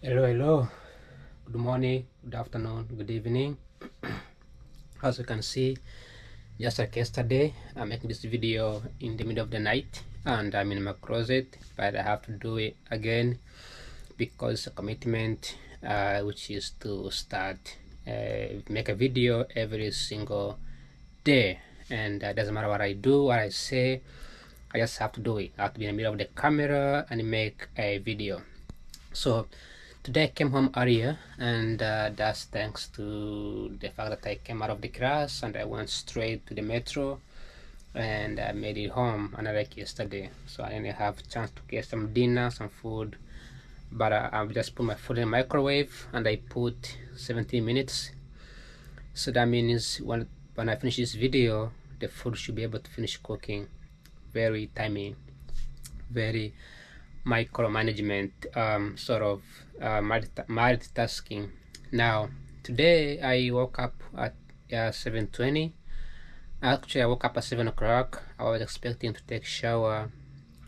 Hello, good morning, good afternoon, good evening. As you can see, just like yesterday, I'm making this video in the middle of the night and I'm in my closet, but I have to do it again because it's a commitment, which is to start make a video every single day. And it doesn't matter what I do, what I say, I just have to do it. I have to be in the middle of the camera and make a video. So today I came home earlier, and that's thanks to the fact that I came out of the class and I went straight to the metro and I made it home, unlike yesterday. So I didn't have a chance to get some dinner, some food, but I just put my food in the microwave and I put 17 minutes. So that means when I finish this video, the food should be able to finish cooking. Very timely, very micromanagement, sort of multitasking. Now today I woke up at 7:20. Actually I woke up at 7 o'clock. I was expecting to take shower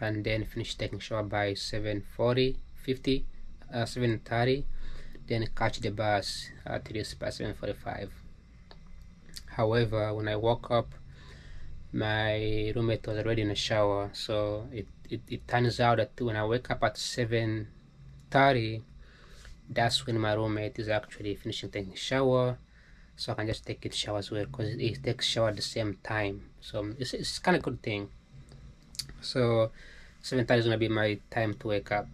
and then finish taking shower by 7:40, 50, 7:30, then catch the bus at least by 7:45. However, when I woke up, my roommate was already in the shower, so it turns out that when I wake up at 7:30, that's when my roommate is actually finishing taking a shower, so I can just take a shower as well because it takes shower at the same time. So it's kind of good thing. So 7:30 is gonna be my time to wake up.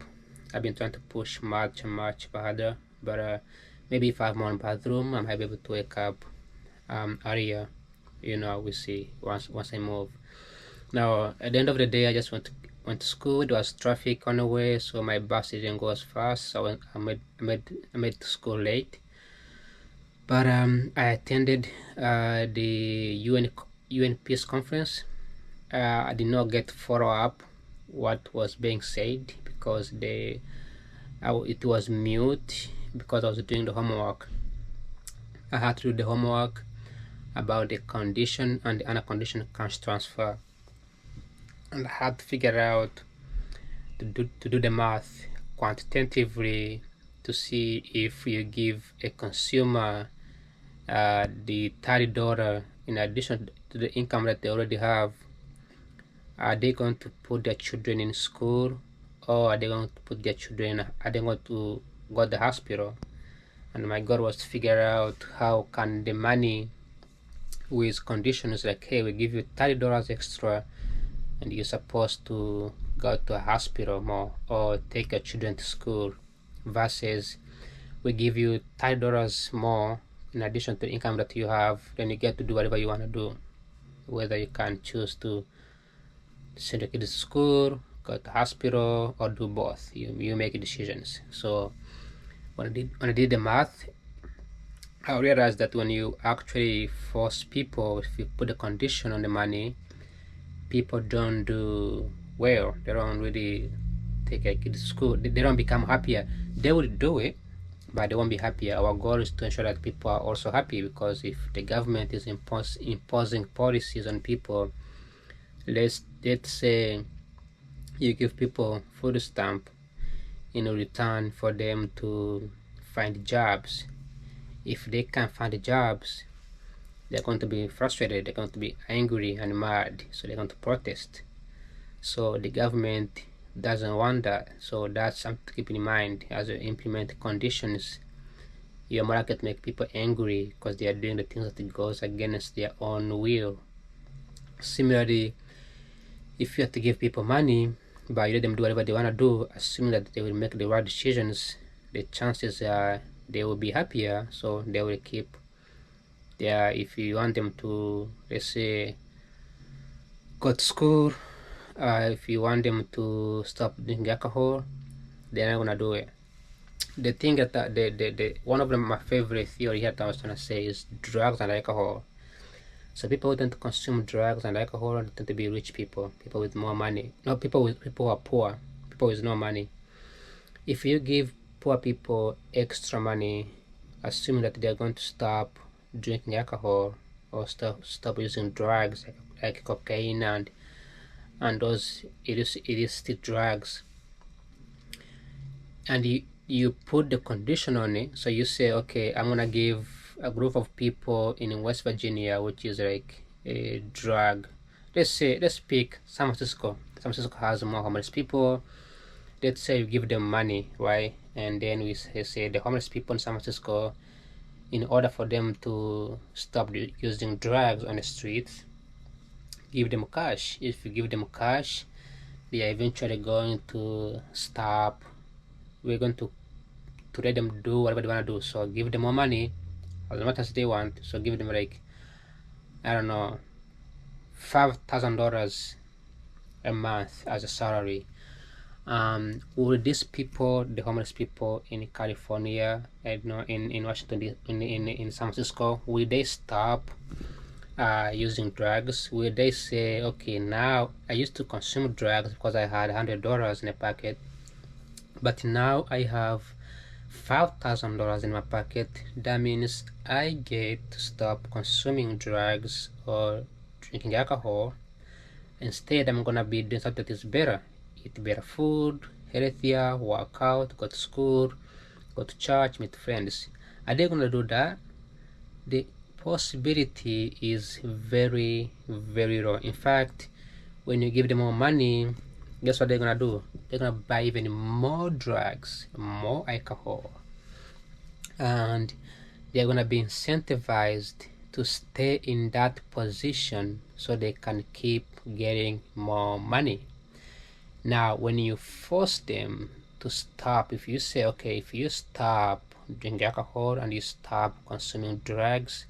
I've been trying to push much harder, but maybe if I have my own bathroom, I might be able to wake up earlier. We see once I move. Now at the end of the day, I just went to school. There was traffic on the way, so my bus didn't go as fast, so I made to school late. But I attended the UN Peace Conference. I did not get to follow up what was being said because it was mute because I was doing the homework. I had to do the homework about the condition and the unconditional cash transfer, and I had to figure out to do the math quantitatively to see if you give a consumer the $30 in addition to the income that they already have, are they going to put their children in school, or are they going to put their children, are they going to go to the hospital? And my goal was to figure out how can the money with conditions like, hey, we give you $30 extra and you're supposed to go to a hospital more or take your children to school, versus we give you $30 more in addition to the income that you have, then you get to do whatever you want to do, whether you can choose to send your kids to school, go to hospital, or do both. You make decisions. So when I did the math, I realized that when you actually force people, if you put a condition on the money, people don't do well. They don't really take a kid to school. They don't become happier. They will do it, but they won't be happier. Our goal is to ensure that people are also happy, because if the government is imposing policies on people, let's say you give people food stamp in return for them to find jobs. If they can't find jobs, they're going to be frustrated, they're going to be angry and mad, so they're going to protest. So the government doesn't want that. So that's something to keep in mind as you implement conditions. You're more likely to make people angry because they are doing the things that goes against their own will. Similarly, if you have to give people money but you let them do whatever they want to do, assuming that they will make the right decisions, the chances are they will be happier, so they will keep their, if you want them to, let's say, go to school, if you want them to stop drinking alcohol, they're not gonna do it. The thing that the one of my favorite theory here that I was trying to say is drugs and alcohol. So people who tend to consume drugs and alcohol tend to be rich people, people with more money. No, people who are poor, people with no money. If you give poor people extra money, assuming that they're going to stop drinking alcohol or stop using drugs like cocaine and those illicit drugs, and you put the condition on it. So you say, okay, I'm gonna give a group of people in West Virginia, which is like a drug. Let's pick San Francisco. San Francisco has more homeless people. Let's say you give them money, right? And then we say the homeless people in San Francisco, in order for them to stop using drugs on the streets, give them cash. If you give them cash, they are eventually going to stop. We're going to let them do whatever they want to do. So give them more money as much as they want. So give them like, I don't know, $5,000 a month as a salary. Will these people, the homeless people in California, in Washington, in San Francisco, will they stop using drugs? Will they say, okay, now I used to consume drugs because I had $100 in a pocket, but now I have $5,000 in my pocket? That means I get to stop consuming drugs or drinking alcohol. Instead, I'm gonna be doing something that is better. Eat better food, healthier, work out, go to school, go to church, meet friends. Are they gonna do that? The possibility is very, very low. In fact, when you give them more money, guess what they're gonna do? They're gonna buy even more drugs, more alcohol, and they're gonna be incentivized to stay in that position so they can keep getting more money. Now, when you force them to stop, if you say, okay, if you stop drinking alcohol and you stop consuming drugs,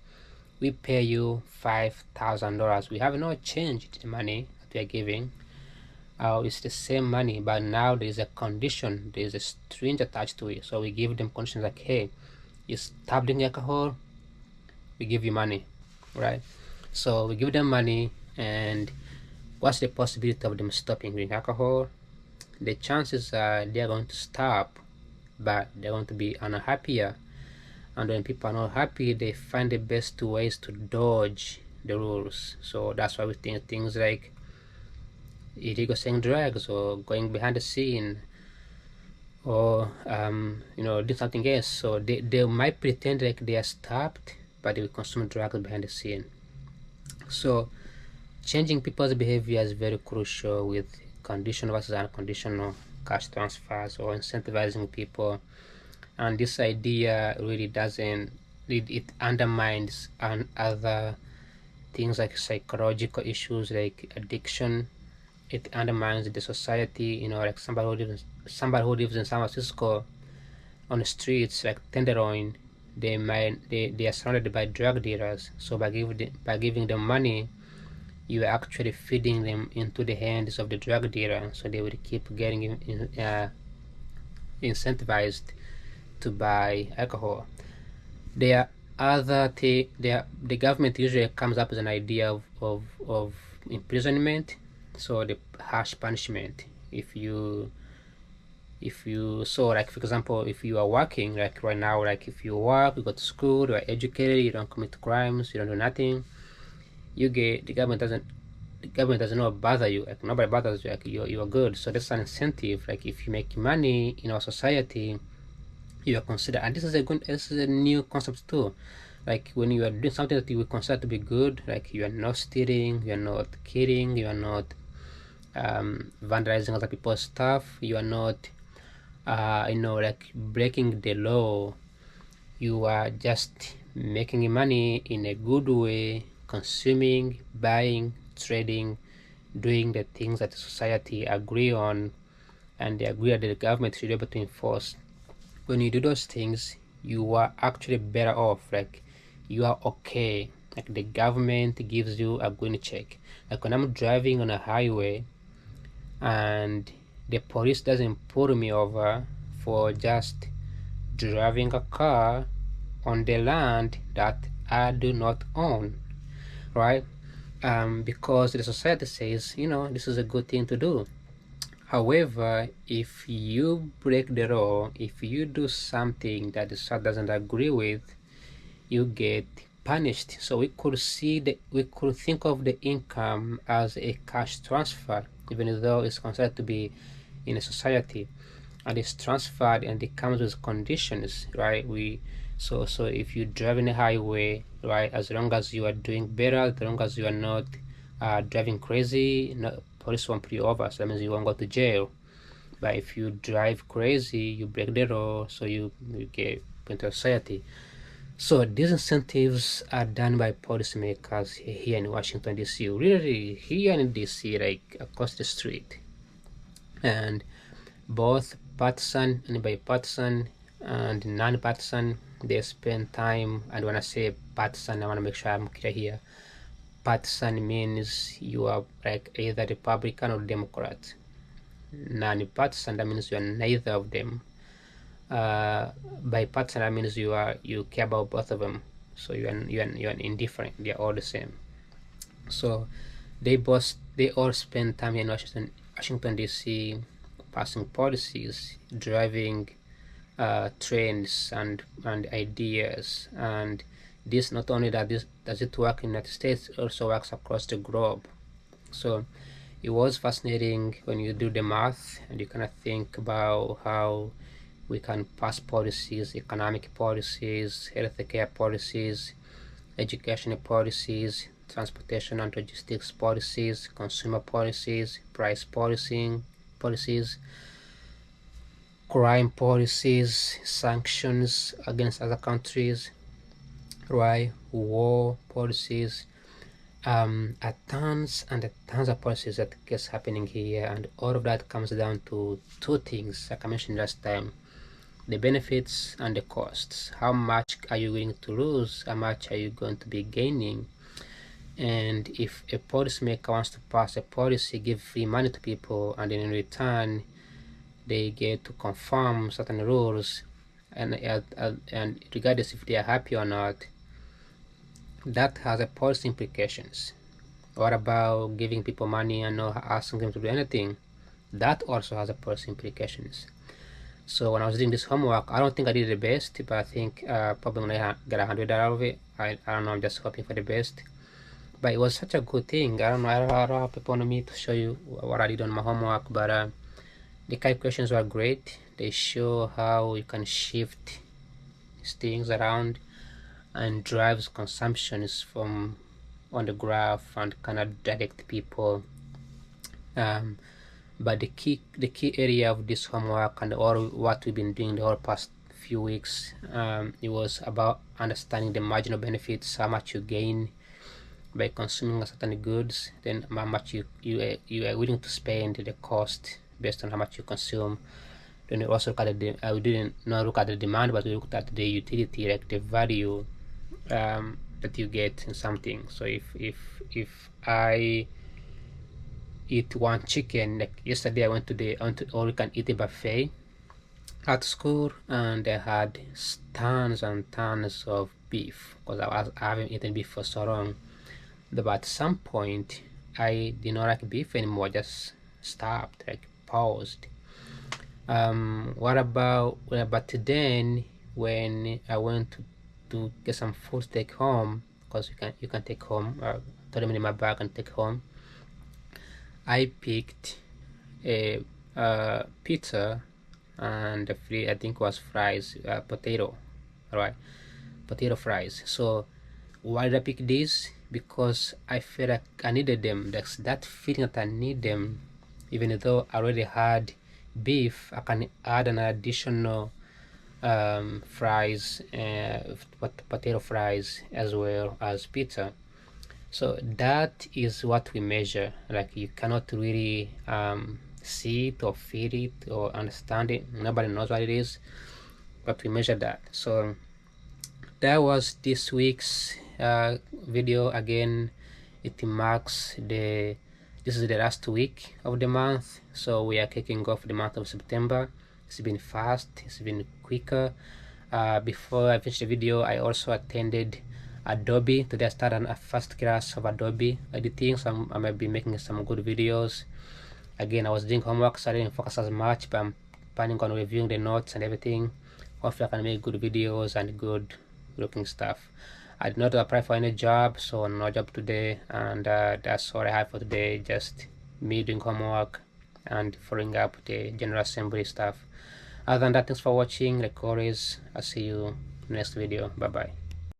we pay you $5,000. We have no change in the money that we are giving. It's the same money, but now there's a condition, there's a string attached to it. So we give them conditions like, hey, you stop drinking alcohol, we give you money, right? So we give them money, and what's the possibility of them stopping drinking alcohol? The chances are they're going to stop, but they're going to be unhappier. And when people are not happy, they find the best ways to dodge the rules. So that's why we think things like illegal selling drugs or going behind the scene or do something else. So they might pretend like they are stopped, but they will consume drugs behind the scene. So changing people's behavior is very crucial with conditional versus unconditional cash transfers or incentivizing people. And this idea really doesn't, it undermines other things like psychological issues like addiction. It undermines the society, like somebody who lives in San Francisco on the streets like Tenderloin, they are surrounded by drug dealers. So by giving them money, you are actually feeding them into the hands of the drug dealer, so they will keep getting incentivized to buy alcohol. There are other the government usually comes up with an idea of imprisonment, so the harsh punishment. If you so like for example, if you are working like right now, like if you work, you go to school, you are educated, you don't commit crimes, you don't do nothing, you get the government doesn't not bother you, like nobody bothers you, like you are good. So that's an incentive. Like if you make money in our society, you are considered, and this is a new concept too. Like when you are doing something that you will consider to be good, like you are not stealing, you are not killing, you are not vandalizing other people's stuff, you are not like breaking the law, you are just making money in a good way, consuming, buying, trading, doing the things that the society agree on and they agree that the government should be able to enforce. When you do those things, you are actually better off. Like you are okay. Like the government gives you a green check. Like when I'm driving on a highway and the police doesn't pull me over for just driving a car on the land that I do not own, right? Because the society says, this is a good thing to do. However, if you break the law, if you do something that the society doesn't agree with, you get punished. So we could think of the income as a cash transfer, even though it's considered to be in a society. and it's transferred, and it comes with conditions, right? So if you drive in a highway, right, as long as you are doing better, as long as you are not driving crazy, no, police won't pull you over, so that means you won't go to jail. But if you drive crazy, you break the law, so you get put into society. So these incentives are done by policymakers here in Washington DC, really here in DC, like across the street, and both partisan and bipartisan and non-partisan, they spend time. And when I say partisan, I want to make sure I'm clear here. Partisan means you are like either Republican or Democrat. Non-partisan, that means you are neither of them. Bipartisan, that means you care about both of them. So you are indifferent. They are all the same. So they all spend time in Washington DC, passing policies, driving trends and ideas. And this, not only that this does it work in the United States, it also works across the globe. So it was fascinating when you do the math and you kind of think about how we can pass policies, economic policies, healthcare policies, educational policies, transportation and logistics policies, consumer policies, price policies, crime policies, sanctions against other countries, right? War policies, tons and tons of policies that gets happening here, and all of that comes down to two things, like I mentioned last time: the benefits and the costs. How much are you willing to lose? How much are you going to be gaining? And if a policymaker wants to pass a policy, give free money to people, and in return they get to conform certain rules, and regardless if they are happy or not, that has a policy implications. What about giving people money and not asking them to do anything? That also has a policy implications. So when I was doing this homework, I don't think I did the best, but I think probably when I get $100 out of it, I don't know, I'm just hoping for the best. But it was such a good thing. I don't know, I don't have people on me to show you what I did on my homework, but the calculations were great. They show how you can shift things around and drives consumptions from on the graph and kind of direct people. But the key area of this homework and all what we've been doing the whole past few weeks, it was about understanding the marginal benefits, how much you gain by consuming certain goods, then how much you are willing to spend, the cost based on how much you consume. Then we also look at we didn't not look at the demand, but we looked at the utility, like the value that you get in something. So if I eat one chicken, like yesterday I went to the all you can eat a buffet at school, and they had tons and tons of beef, because I haven't eaten beef for so long. But at some point I did not like beef anymore, just stopped, like paused. What about then, when I went to get some food to take home, because you can take home, throw them in my bag and take home. I picked a pizza and the free, I think was fries, potato, right? Potato fries. So why did I pick this? Because I felt like I needed them. That's that feeling that I need them, even though I already had beef. I can add an additional fries, potato fries, as well as pizza. So that is what we measure. Like, you cannot really see it or feel it or understand it. Nobody knows what it is, but we measure that. So that was this week's video. Again, it marks this is the last week of the month, so we are kicking off the month of September. It's been fast, it's been quicker. Before I finish the video, I also attended Adobe. Today I started a first class of Adobe editing, so I might be making some good videos. Again, I was doing homework, so I didn't focus as much, but I'm planning on reviewing the notes and everything. Hopefully I can make good videos and good looking stuff. I did not apply for any job, so no job today, and that's all I have for today. Just me doing homework and following up the General Assembly stuff. Other than that, thanks for watching. Like always, I'll see you next video. Bye bye.